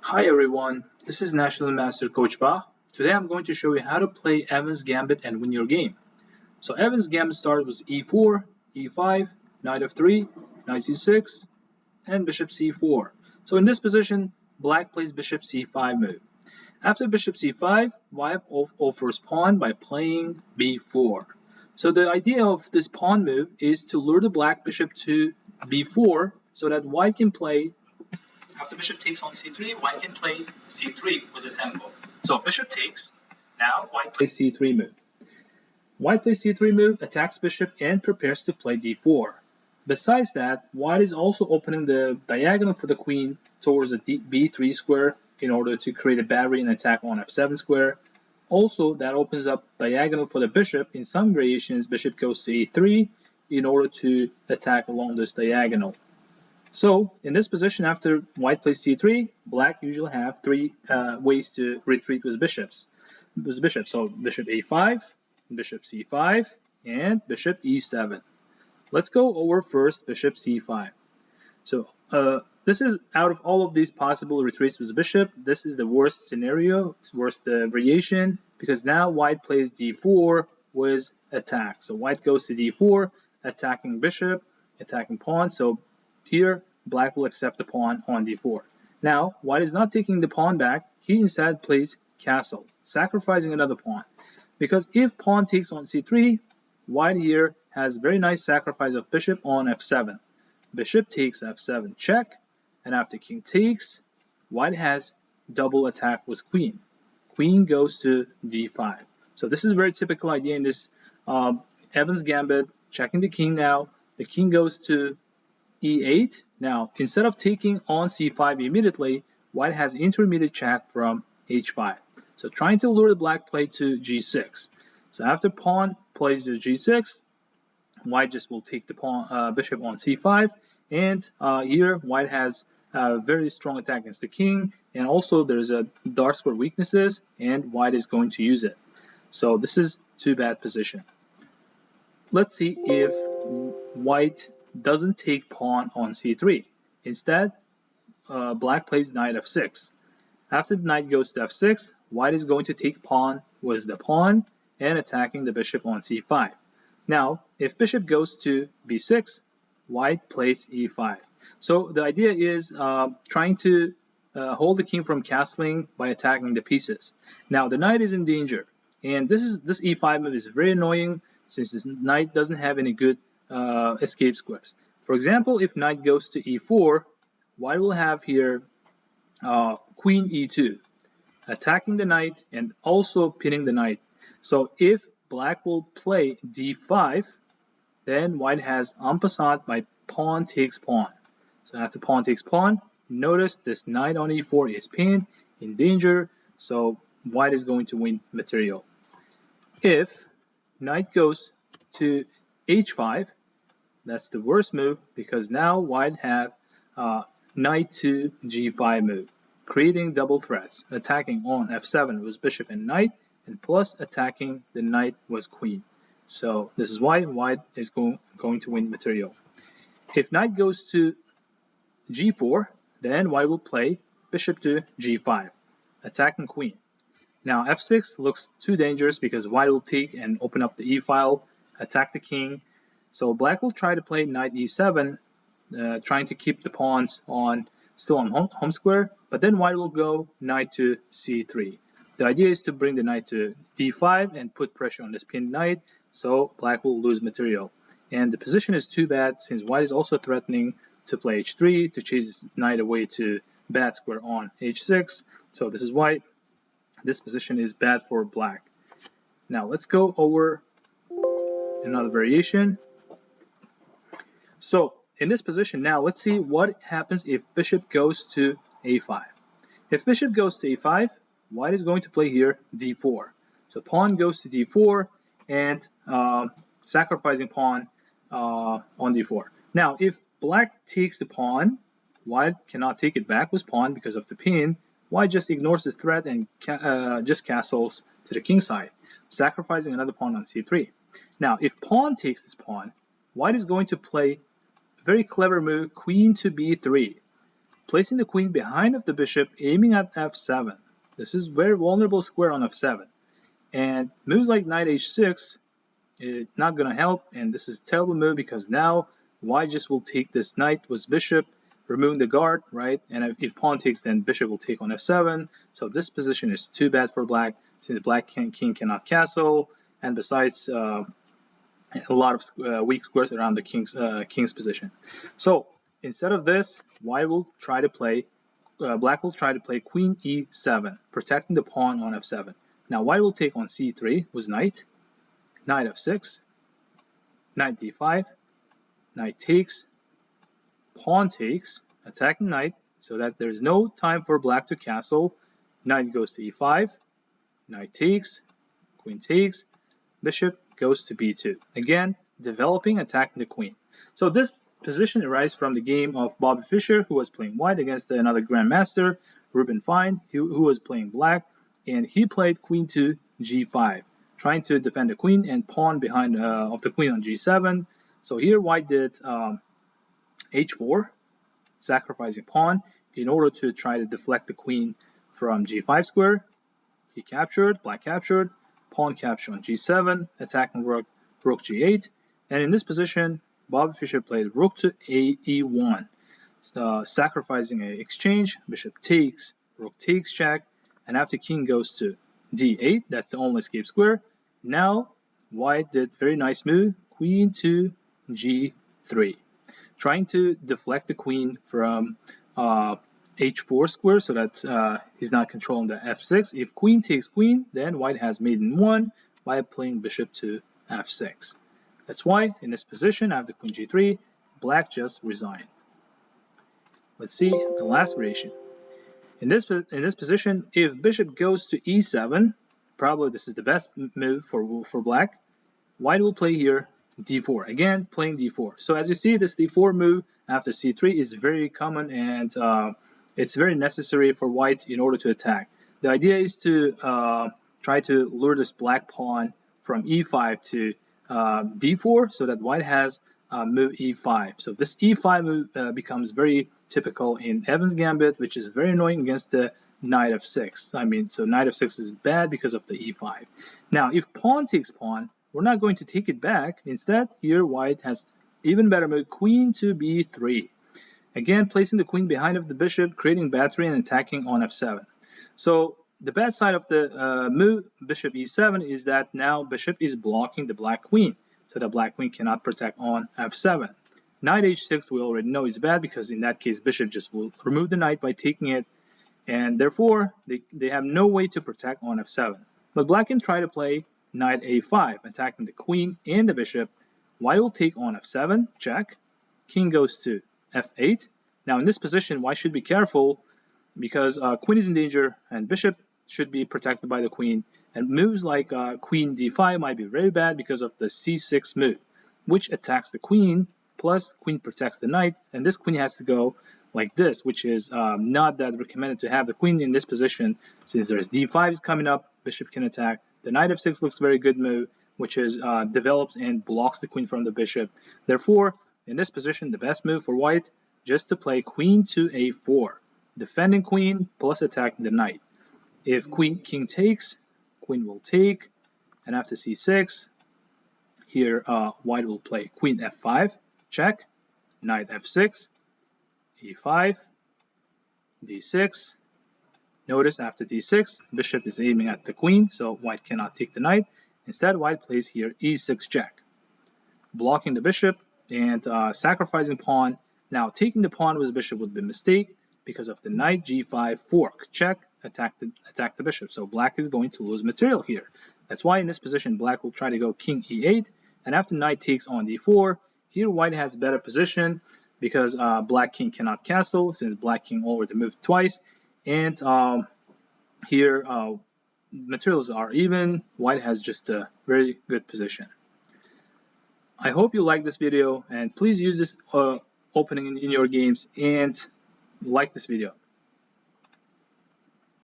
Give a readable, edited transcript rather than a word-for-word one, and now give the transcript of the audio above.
Hi everyone, this is National Master Coach Ba. Today I'm going to show you how to play Evans Gambit and win your game. So Evans Gambit starts with e4, e5, knight f3, knight c6, and bishop c4. So in this position, black plays bishop c5 move. After bishop c5, white offers pawn by playing b4. So the idea of this pawn move is to lure the black bishop to b4 so that white can play. After bishop takes on c3, white can play c3 with a tempo. So bishop takes, now white plays c3 move. White plays c3 move, attacks bishop, and prepares to play d4. Besides that, white is also opening the diagonal for the queen towards the b3 square in order to create a battery and attack on f7 square. Also, that opens up diagonal for the bishop. In some variations, bishop goes to e3 in order to attack along this diagonal. So in this position, after white plays c3, black usually have three ways to retreat with bishops. So bishop a5, bishop c5, and bishop e7. Let's go over first bishop c5. So this is, out of all of these possible retreats with bishop, this is the worst scenario. It's worst variation because now white plays d4 with attack. So white goes to d4, attacking bishop, attacking pawn. So here, black will accept the pawn on d4. Now, white is not taking the pawn back. He instead plays castle, sacrificing another pawn. Because if pawn takes on c3, white here has very nice sacrifice of bishop on f7. Bishop takes f7 check, and after king takes, white has double attack with queen. Queen goes to d5. So this is a very typical idea in this Evans Gambit, checking the king now. The king goes to e8. Now, instead of taking on c5 immediately, white has intermediate check from h5. So trying to lure the black play to g6. So after pawn plays to g6, white just will take the pawn, bishop on c5. And here, white has a very strong attack against the king. And also, there's a dark square weaknesses, and white is going to use it. So this is too bad position. Let's see if white doesn't take pawn on c3. Instead, black plays knight f6. After the knight goes to f6, white is going to take pawn with the pawn and attacking the bishop on c5. Now, if bishop goes to b6, white plays e5. So the idea is trying to hold the king from castling by attacking the pieces. Now, the knight is in danger, and this e5 move is very annoying since this knight doesn't have any good escape squares. For example, if knight goes to e4, white will have here queen e2, attacking the knight and also pinning the knight. So if black will play d5, then white has en passant by pawn takes pawn. So after pawn takes pawn, notice this knight on e4 is pinned, in danger, so white is going to win material. If knight goes to h5, that's the worst move because now white have knight to g5 move, creating double threats, attacking on f7 with bishop and knight, and plus attacking the knight with queen. So this is why white is going to win material. If knight goes to g4, then white will play bishop to g5, attacking queen. Now f6 looks too dangerous because white will take and open up the e-file, attack the king. So black will try to play knight e7, trying to keep the pawns still on home square, but then white will go knight to c3. The idea is to bring the knight to d5 and put pressure on this pinned knight, so black will lose material. And the position is too bad since white is also threatening to play h3 to chase this knight away to bad square on h6. So this is why this position is bad for black. Now let's go over another variation. So in this position now, let's see what happens if bishop goes to a5. If bishop goes to a5, white is going to play here d4. So pawn goes to d4 and sacrificing pawn on d4. Now, if black takes the pawn, white cannot take it back with pawn because of the pin. White just ignores the threat and just castles to the king side, sacrificing another pawn on c3. Now, if pawn takes this pawn, white is going to play a very clever move, queen to b3. placing the queen behind of the bishop, aiming at f7. This is very vulnerable square on f7. And moves like knight h6, it's not going to help, and this is a terrible move because now white just will take this knight with bishop, removing the guard, right? And if pawn takes, then bishop will take on f7. So this position is too bad for black, since black king cannot castle, and besides a lot of weak squares around the king's position. So instead of this, white will try to play, black will try to play queen e7, protecting the pawn on f7. Now white will take on c3 with knight, knight f6, knight d5, knight takes, pawn takes, attacking knight, so that there's no time for black to castle. Knight goes to e5, knight takes, queen takes, bishop goes to b2. Again, developing, attacking the queen. So this position arises from the game of Bobby Fischer, who was playing white against another grandmaster, Ruben Fine, who was playing black, and he played queen to g5, trying to defend the queen and pawn behind of the queen on g7. So here white did h4, sacrificing pawn in order to try to deflect the queen from g5 square. He captured, black captured, pawn capture on g7, attacking rook g8. And in this position, Bobby Fischer played rook to e1, sacrificing an exchange, bishop takes, rook takes check, and after king goes to d8, that's the only escape square. Now white did very nice move, queen to g3, trying to deflect the queen from h4 square so that he's not controlling the f6. If queen takes queen, then white has mate in 1 by playing bishop to f6. That's why in this position after queen g3, black just resigned. Let's see the last variation. In this position, if bishop goes to e7, probably this is the best move for black, white will play here d4. Again, playing d4. So as you see, this d4 move after c3 is very common, and it's very necessary for white in order to attack. The idea is to try to lure this black pawn from e5 to d4 so that white has move e5. So this e5 move becomes very typical in Evans Gambit, which is very annoying against the knight f6. So knight f6 is bad because of the e5. Now, if pawn takes pawn, we're not going to take it back. Instead, here white has even better move, queen to b3. Again, placing the queen behind of the bishop, creating battery and attacking on f7. So the bad side of the move bishop e7 is that now bishop is blocking the black queen, so the black queen cannot protect on f7. Knight h6 we already know is bad because in that case bishop just will remove the knight by taking it, and therefore they have no way to protect on f7. But black can try to play knight a5, attacking the queen and the bishop. White will take on f7, check. King goes to f8. Now in this position, white should be careful because queen is in danger and bishop should be protected by the queen. And moves like queen d5 might be very bad because of the c6 move, which attacks the queen, plus queen protects the knight. And this queen has to go like this, which is not that recommended to have the queen in this position, since there's d5 is coming up, bishop can attack. The knight f6 looks very good move, which is develops and blocks the queen from the bishop. Therefore, in this position, the best move for white just to play queen to a4, defending queen plus attacking the knight. If king takes, queen will take, and after c6, here white will play queen f5, check, knight f6, e5, d6. Notice after d6, bishop is aiming at the queen, so white cannot take the knight. Instead, white plays here e6 check, blocking the bishop and sacrificing pawn. Now, taking the pawn with bishop would be a mistake because of the knight g5 fork, check, attack the bishop. So black is going to lose material here. That's why in this position, black will try to go king e8, and after knight takes on d4, here white has a better position because black king cannot castle, since black king already moved twice, and here materials are even. White has just a very good position. I hope you like this video, and please use this opening in your games and like this video.